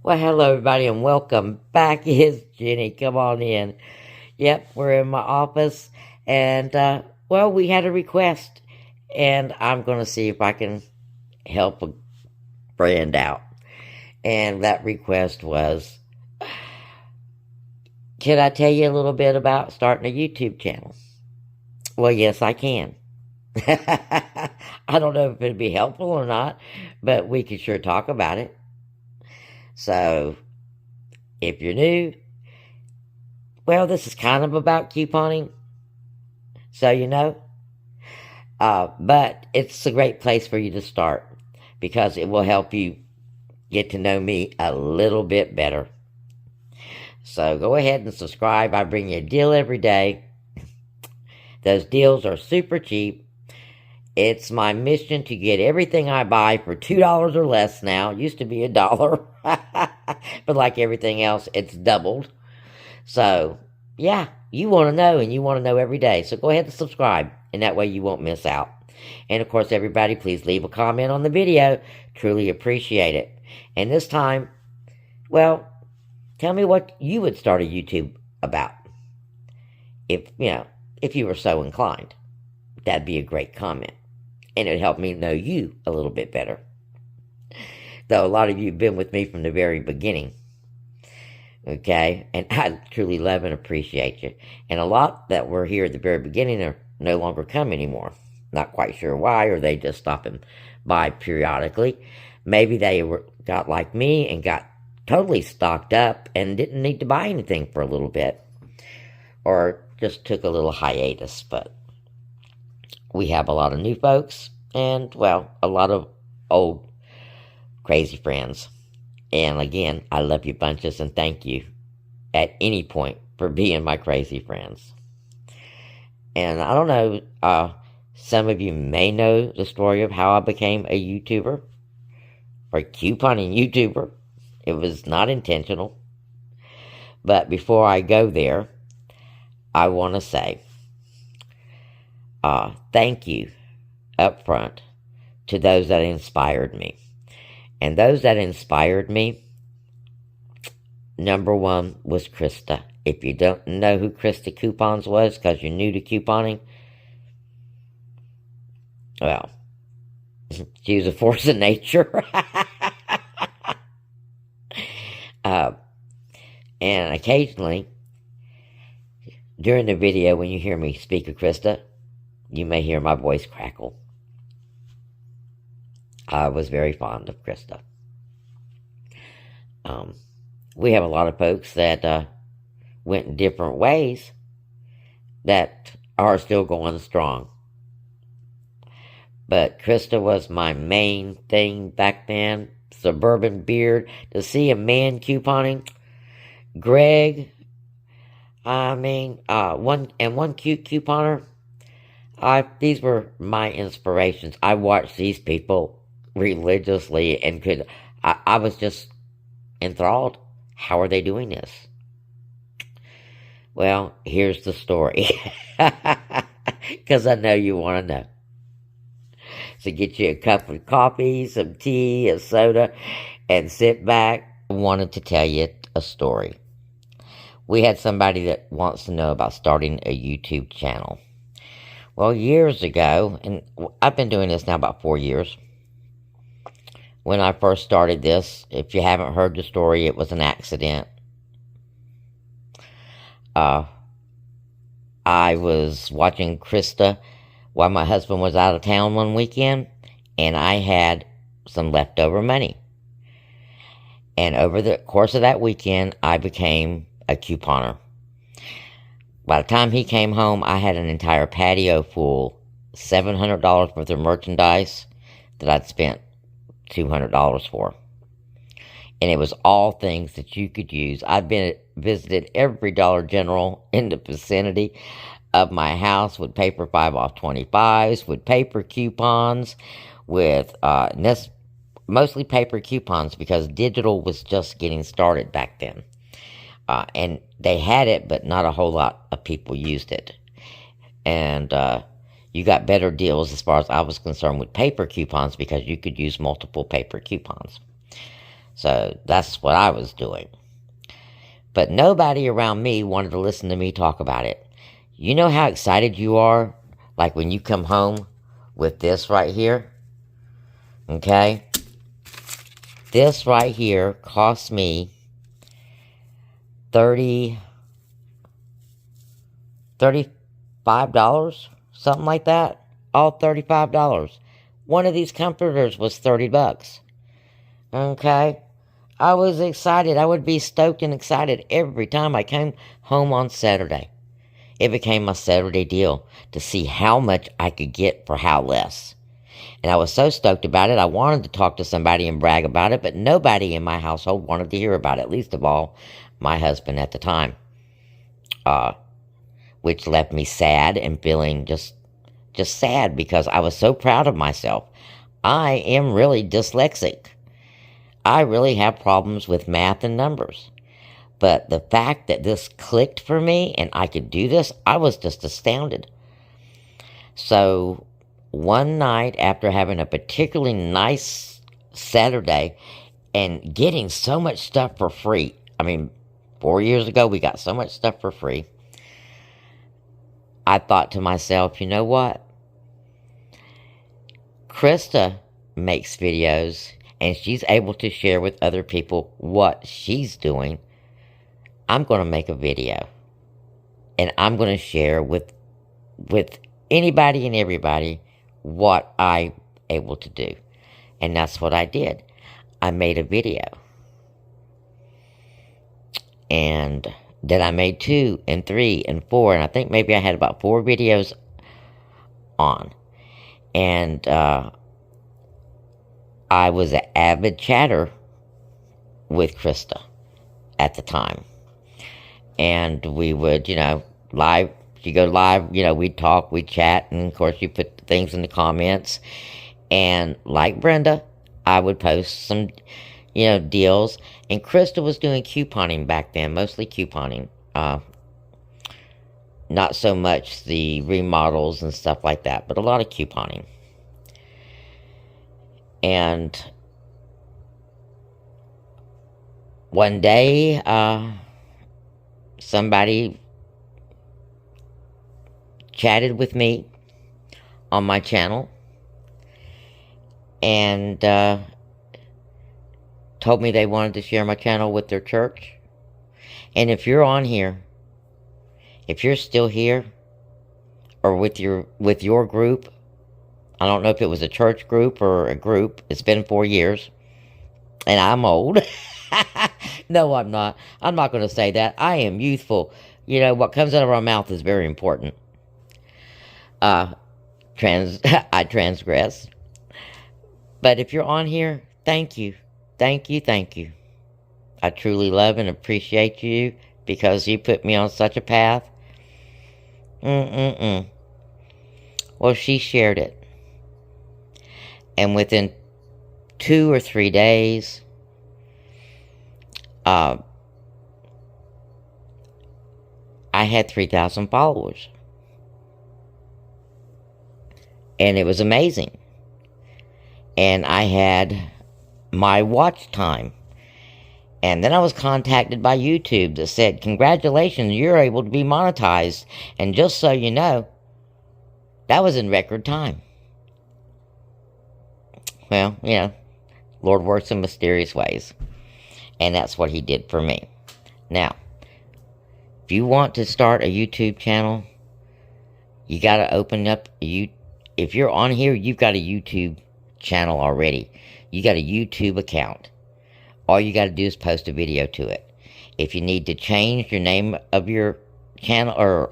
Well, hello, everybody, and welcome back. It's Jenny. Come on in. Yep, we're in my office, and, well, we had a request, and I'm going to see if I can help a friend out. And that request was, can I tell you a little bit about starting a YouTube channel? Well, yes, I can. I don't know if it'd be helpful or not, but we could sure talk about it. So, if you're new, well, this is kind of about couponing, so you know. But it's a great place for you to start because it will help you get to know me a little bit better. So go ahead and subscribe. I bring you a deal every day. Those deals are super cheap. It's my mission to get everything I buy for $2 or less now. It used to be $1. But like everything else, it's doubled. So, yeah, you want to know, and you want to know every day. So go ahead and subscribe, and that way you won't miss out. And, of course, everybody, please leave a comment on the video. Truly appreciate it. And this time, well, tell me what you would start a YouTube about. If you were so inclined. That'd be a great comment. And it'd help me know you a little bit better. Though a lot of you have been with me from the very beginning. Okay? And I truly love and appreciate you. And a lot that were here at the very beginning are no longer come anymore. Not quite sure why, or they just stopping by periodically. Maybe they got like me and got totally stocked up and didn't need to buy anything for a little bit. Or just took a little hiatus, but we have a lot of new folks and, well, a lot of old crazy friends. And again, I love you bunches and thank you at any point for being my crazy friends. And I don't know, some of you may know the story of how I became a YouTuber or a couponing YouTuber. It was not intentional. But before I go there, I want to say thank you up front to those that inspired me. And those that inspired me, number one was Krista. If you don't know who Krista Coupons was because you're new to couponing, well, she was a force of nature. And occasionally, during the video, when you hear me speak of Krista, you may hear my voice crackle. I was very fond of Krista. We have a lot of folks that went in different ways that are still going strong. But Krista was my main thing back then. Suburban beard. To see a man couponing. Greg. One cute couponer. These were my inspirations. I watched these people religiously and I was just enthralled. How are they doing this? Well, here's the story. Because I know you want to know. So get you a cup of coffee, some tea, a soda, and sit back. I wanted to tell you a story. We had somebody that wants to know about starting a YouTube channel. Well, years ago, and I've been doing this now about 4 years. When I first started this, if you haven't heard the story, it was an accident. I was watching Krista while my husband was out of town one weekend, and I had some leftover money. And over the course of that weekend, I became a couponer. By the time he came home, I had an entire patio full, $700 worth of merchandise that I'd spent $200 for. And it was all things that you could use. I'd visited every Dollar General in the vicinity of my house with paper 5 off 25s, with paper coupons, with mostly paper coupons because digital was just getting started back then. And they had it, but not a whole lot of people used it. And you got better deals as far as I was concerned with paper coupons because you could use multiple paper coupons. So that's what I was doing. But nobody around me wanted to listen to me talk about it. You know how excited you are? Like when you come home with this right here? Okay? This right here cost me $35, something like that. All $35. One of these comforters was $30. Okay? I was excited. I would be stoked and excited every time I came home on Saturday. It became my Saturday deal to see how much I could get for how less. And I was so stoked about it, I wanted to talk to somebody and brag about it, but nobody in my household wanted to hear about it, least of all my husband at the time. Which left me sad and feeling just sad because I was so proud of myself. I am really dyslexic. I really have problems with math and numbers. But the fact that this clicked for me and I could do this, I was just astounded. So one night after having a particularly nice Saturday and getting so much stuff for free, 4 years ago we got so much stuff for free, I thought to myself, you know what? Krista makes videos and she's able to share with other people what she's doing. I'm going to make a video. And I'm going to share with anybody and everybody what I'm able to do. And that's what I did. I made a video. And then I made 2 and 3 and 4. And I think maybe I had about 4 videos on. And I was an avid chatter with Krista at the time. And we would, live, you go live, we'd talk, we'd chat, and of course you put things in the comments. And like Brenda, I would post some, deals. And Krista was doing couponing back then, mostly couponing. Not so much the remodels and stuff like that, but a lot of couponing. And one day, somebody chatted with me on my channel and told me they wanted to share my channel with their church. And if you're on here, if you're still here, or with your group, I don't know if it was a church group or a group. It's been 4 years, and I'm old. No, I'm not. I'm not going to say that. I am youthful. What comes out of our mouth is very important. I transgress. But if you're on here, thank you. Thank you, thank you. I truly love and appreciate you because you put me on such a path. Well, she shared it. And within 2 or 3 days, I had 3,000 followers. And it was amazing. And I had my watch time. And then I was contacted by YouTube that said, congratulations, you're able to be monetized. And just so you know, that was in record time. Well, Lord works in mysterious ways. And that's what he did for me. Now, if you want to start a YouTube channel, you got to open up if you're on here, you've got a YouTube channel already. You got a YouTube account. All you got to do is post a video to it. If you need to change your name of your channel or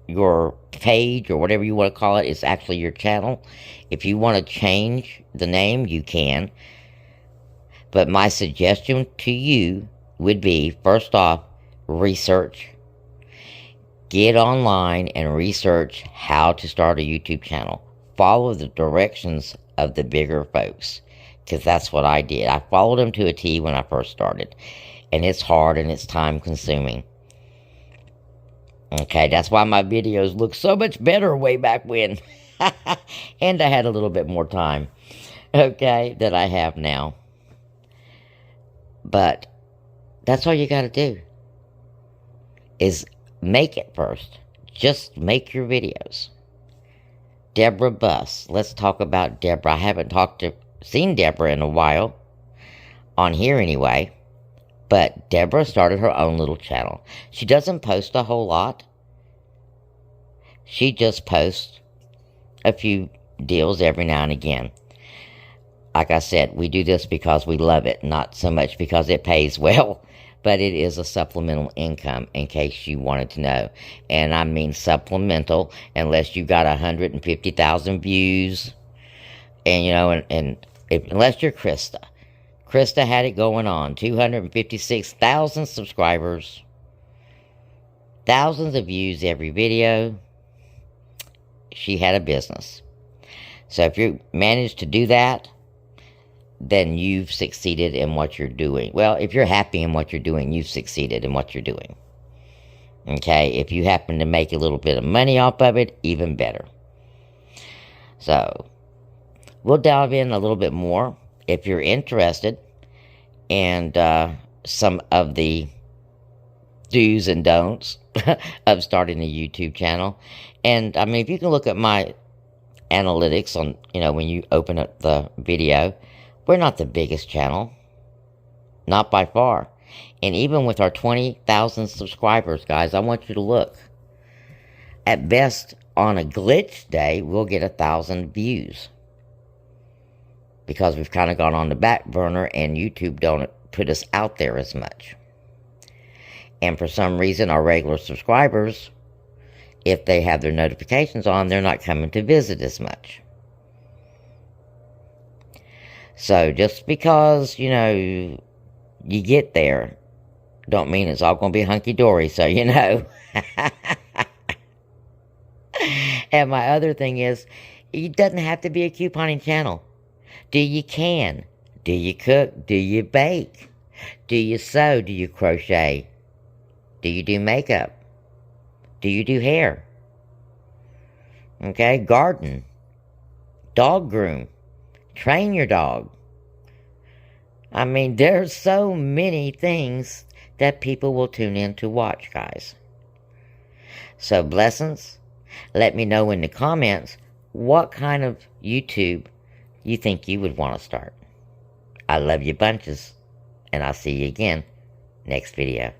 your page or whatever you want to call it, it's actually your channel. If you want to change the name, you can. But my suggestion to you would be, first off, research. Get online and research how to start a YouTube channel. Follow the directions of the bigger folks. Because that's what I did. I followed them to a T when I first started. And it's hard and it's time consuming. Okay, that's why my videos look so much better way back when. And I had a little bit more time. Okay, that I have now. But that's all you got to do is make it first. Just make your videos. Deborah Buss. Let's talk about Deborah. I haven't seen Deborah in a while. On here anyway. But Deborah started her own little channel. She doesn't post a whole lot. She just posts a few deals every now and again. Like I said, we do this because we love it, not so much because it pays well, but it is a supplemental income in case you wanted to know. And I mean supplemental unless you got 150,000 views, and you know, unless you're Krista. Krista had it going on, 256,000 subscribers, thousands of views every video. She had a business. So if you managed to do that, then you've succeeded in what you're doing. Well, if you're happy in what you're doing, you've succeeded in what you're doing. Okay? If you happen to make a little bit of money off of it, even better. So, we'll delve in a little bit more if you're interested in some of the do's and don'ts of starting a YouTube channel. And, I mean, if you can look at my analytics on, you know, when you open up the video, we're not the biggest channel. Not by far. And even with our 20,000 subscribers, guys, I want you to look. At best, on a glitch day, we'll get 1,000 views. Because we've kind of gone on the back burner and YouTube don't put us out there as much. And for some reason, our regular subscribers, if they have their notifications on, they're not coming to visit as much. So just because, you know, you get there, don't mean it's all going to be hunky-dory, so you know. And my other thing is, it doesn't have to be a couponing channel. Do you can? Do you cook? Do you bake? Do you sew? Do you crochet? Do you do makeup? Do you do hair? Okay, garden. Dog groom. Train your dog. I mean, there's so many things that people will tune in to watch, guys. So, blessings. Let me know in the comments what kind of YouTube you think you would want to start. I love you bunches, and I'll see you again next video.